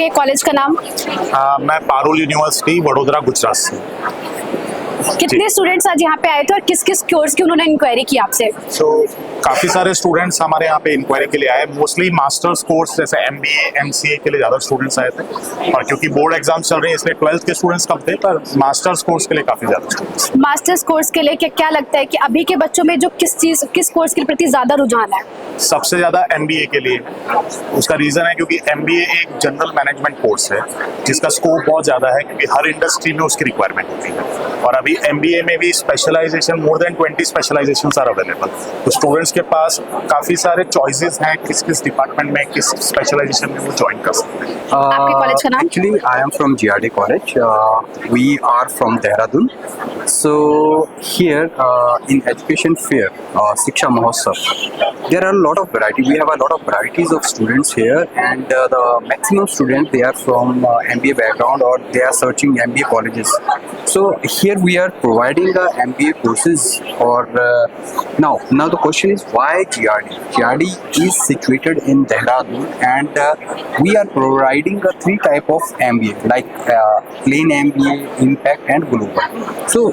आपके कॉलेज का नाम? मैं पारुल यूनिवर्सिटी वडोदरा गुजरात से। कितने स्टूडेंट्स आज यहाँ पे आए थे और किस किस कोर्स की उन्होंने इंक्वायरी की आपसे? काफ़ी सारे स्टूडेंट्स हमारे यहाँ पे इंक्वायरी के लिए आए। मोस्टली मास्टर्स कोर्स जैसे MBA MCA के लिए ज़्यादा स्टूडेंट्स आए थे, और क्योंकि बोर्ड एग्जाम्स चल रहे हैं इसलिए 12th के स्टूडेंट्स कम थे, पर मास्टर्स कोर्स के लिए काफ़ी ज़्यादा स्टूडेंट्स। मास्टर्स कोर्स के लिए क्या लगता है कि अभी के बच्चों में जो किस कोर्स के प्रति ज़्यादा रुझान है? सबसे ज़्यादा MBA के लिए। उसका रीज़न है क्योंकि MBA एक जनरल मैनेजमेंट कोर्स है जिसका स्कोप बहुत ज़्यादा है, क्योंकि हर इंडस्ट्री में उसकी रिक्वायरमेंट होती है। और अभी MBA में भी specialization, more than 20 specializations are available. तो स्टूडेंट्स के पास काफ़ी सारे चॉइसेस हैं किस किस डिपार्टमेंट में, किस स्पेशलाइजेशन में वो ज्वाइन कर सकते हैं। आपके कॉलेज का नाम? Actually, I am from GRD College. We are from Dehradun. So here in education fair, Shiksha Mahotsav, there are a lot of variety. We have a lot of varieties of students here, and the maximum students they are from MBA background or they are searching MBA colleges. So here we are providing MBA courses. Or now the question is why GRD? GRD is situated in Dehradun, and we are providing a three type of MBA like plain MBA, impact and global. So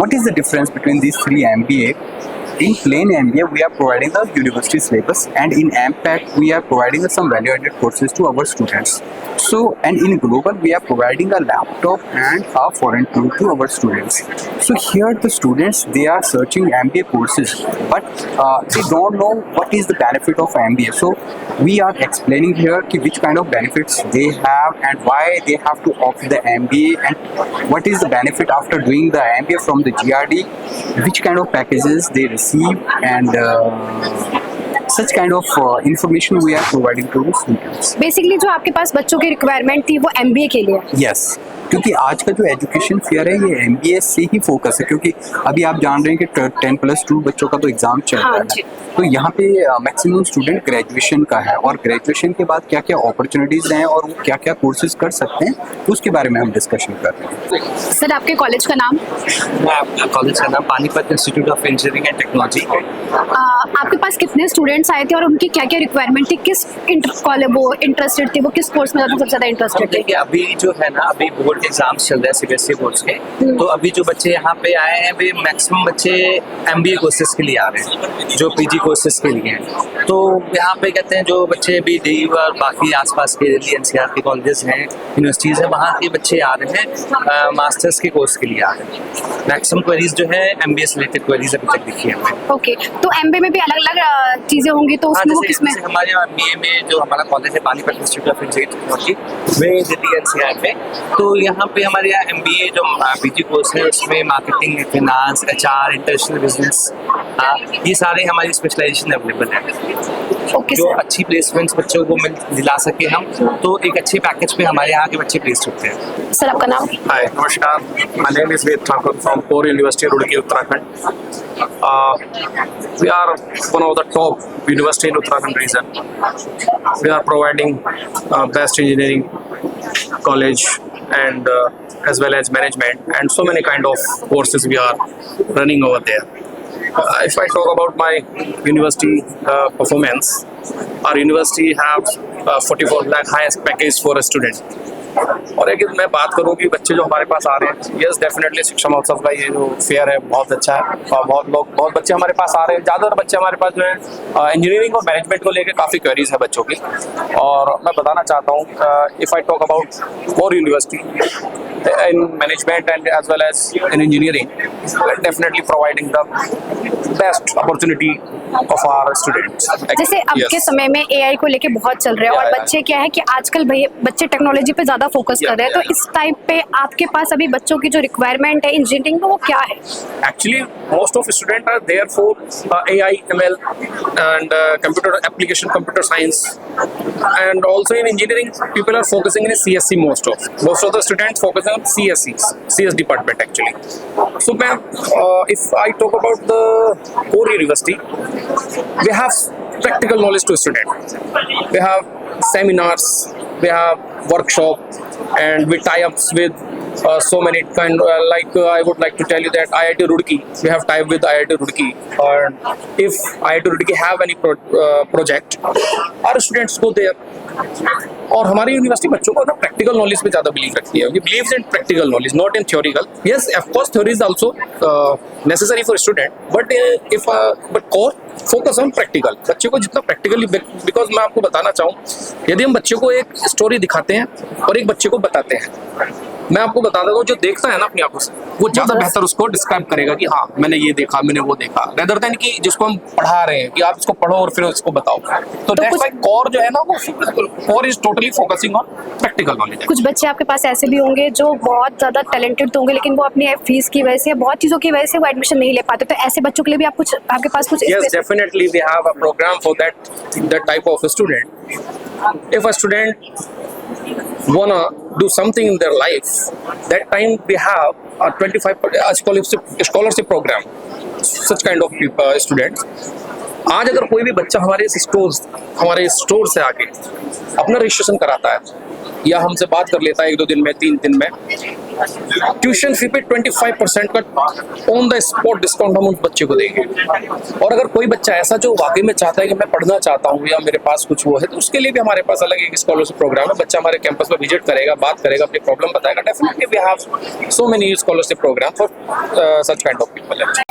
what is the difference between these three MBA? In plain MBA we are providing the university syllabus, and in impact we are providing some value added courses to our students. So and in global we are providing a laptop and a foreign tool to our students. So here the students they are searching MBA courses, but they don't know what is the benefit of MBA. So we are explaining here which kind of benefits they have and why they have to opt the MBA, and what is the benefit after doing the MBA from the GRD, which kind of packages they receive, and such kind of information we are providing to the students. Basically जो आपके पास बच्चों की requirement थी वो MBA के लिए? Yes. क्योंकि आज का जो एजुकेशन फेयर है ये MBA से ही फोकस है, क्योंकि अभी आप जान रहे हैं कि 10+2 बच्चों का तो एग्जाम चल रहा है, तो यहाँ पे मैक्सिमम स्टूडेंट ग्रेजुएशन का है, और ग्रेजुएशन के बाद क्या क्या अपॉर्चुनिटीज हैं और वो क्या क्या कोर्सेज कर सकते हैं उसके बारे में हम डिस्कशन कर रहे हैं। सर आपके कॉलेज का नाम? कॉलेज का नाम Panipat institute of engineering and technology. आपके पास कितने स्टूडेंट्स आए थे और उनकी क्या क्या रिक्वायरमेंट थी, किस वो इंटरेस्टेड थे, वो किस कोर्स में सबसे ज़्यादा इंटरेस्टेड थे? देखिए अभी जो है ना, अभी बोर्ड के एग्जाम्स चल रहे हैं CBSE बोर्ड्स के, तो अभी जो बच्चे यहाँ पे आए हैं वे मैक्सिमम बच्चे MBA कोर्सेज के लिए आ रहे हैं, जो PG कोर्सेज के लिए हैं। तो यहाँ पे कहते हैं जो बच्चे भी DU और बाकी आसपास के दिल्ली NCR के कॉलेजेस हैं, यूनिवर्सिटीज़ हैं, वहाँ के बच्चे आ रहे हैं मास्टर्स के कोर्स के लिए आ रहे हैं। मैक्सिमम क्वेरीज जो है MBA से रिलेटेड क्वेरीज अभी तक दिखी है हमें। ओके, तो MBA में भी अलग अलग चीज़ें होंगी, तो उसमें वो किसमें? हमारे MBA में जो हमारा कॉलेज है Panipat institute of engineering technology, way Delhi NCR में, तो यहाँ पे हमारे यहाँ MBA जो PG कोर्स है उसमें marketing, finance, HR, international business, ये सारे हमारी स्पेशलाइजेशन अवेलेबल है। ओके जो सर। अच्छी प्लेसमेंट्स बच्चों को दिला सके हम, तो एक अच्छे पैकेज पे हमारे यहाँ के बच्चे प्लेस्ड होते हैं। सर आपका नाम? Hi, Namaskar. My name is Ved Thakur from Core University, Roorkee, Uttarakhand. We are one of the top university in Uttarakhand region. We are providing best engineering college and as well as management and so many kind of courses we are running over there. If I talk about my university performance, our university have 44 lakh highest package for a student. और अगर मैं बात करूँ कि बच्चे जो हमारे पास आ रहे हैं, यस डेफिनेटली शिक्षा महोत्सव का ये जो फेयर है बहुत अच्छा है, और बहुत बच्चे हमारे पास आ रहे हैं। ज़्यादातर बच्चे हमारे पास जो है इंजीनियरिंग और मैनेजमेंट को लेकर काफ़ी क्वेरीज है बच्चों की, और मैं बताना चाहता हूँ if I talk about core university in management and as well as in engineering, we're definitely providing the best opportunity of our students. जैसे अब के समय में AI को लेके बहुत चल रहा है, और बच्चे क्या है कि आजकल बच्चे टेक्नोलॉजी पे ज़्यादा फोकस कर रहे हैं, तो इस टाइप पे आपके पास अभी बच्चों की जो रिक्वायरमेंट है इंजीनियरिंग में वो क्या है? Actually, most of students are there for AI, ML and computer application, computer science, and also in engineering people are focusing in CSC. Most of the students focus on CS department actually. So if I talk about the core university, we have practical knowledge to student. We have seminars, we have workshop, and we tie ups with so many kind like I would like to tell you that IIT Roorkee, we have tied with IIT Roorkee, and if IIT Roorkee have any project, our students go there और हमारी university बच्चों को ना practical knowledge पे ज़्यादा believe रखती है. Believes in practical knowledge, not in theoretical. Yes, of course theory is also necessary for student, but core focus on practical. बच्चे को जितना प्रैक्टिकली, बिकॉज मैं आपको बताना चाहूँ, यदि हम बच्चे को एक स्टोरी दिखाते हैं और एक बच्चे को बताते हैं, मैं आपको बता दूंगा, जो देखता है ना अपनी आंखों से, वो ज्यादा बेहतर उसको डिस्क्राइब करेगा कि हाँ मैंने ये देखा, मैंने वो देखा, रेदर देन कि जिसको हम पढ़ा रहे हैं कि आप इसको पढ़ो और फिर उसको बताओ. तो दैट्स व्हाई कोर जो है ना, वो core is totally focusing on practical knowledge. कुछ बच्चे आपके पास ऐसे भी होंगे जो बहुत ज्यादा टैलेंटेड तो होंगे, लेकिन वो अपनी फीस की वजह से, बहुत चीजों की वजह से वो एडमिशन नहीं ले पाते. तो ऐसे बच्चों के लिए भी आप कुछ, आपके पास कुछ Yes, definitely we have a program for that type of a student. If a student wanna do something in their life, that time we have a 25% scholarship program. Such kind of students. आज अगर कोई भी बच्चा हमारे store से आके अपना registration कराता है या हमसे बात कर लेता है 1-2 दिन में, 3 दिन में, ट्यूशन फी पे 25% का ऑन द स्पॉट डिस्काउंट हम उस बच्चे को देंगे. और अगर कोई बच्चा ऐसा जो वाकई में चाहता है कि मैं पढ़ना चाहता हूँ या मेरे पास कुछ वो है, तो उसके लिए भी हमारे पास अलग एक स्कॉलरशिप प्रोग्राम है. बच्चा हमारे कैंपस में विजिट करेगा, बात करेगा, अपनी प्रॉब्लम बताएगा. Definitely we have so many scholarship program for such kind of people.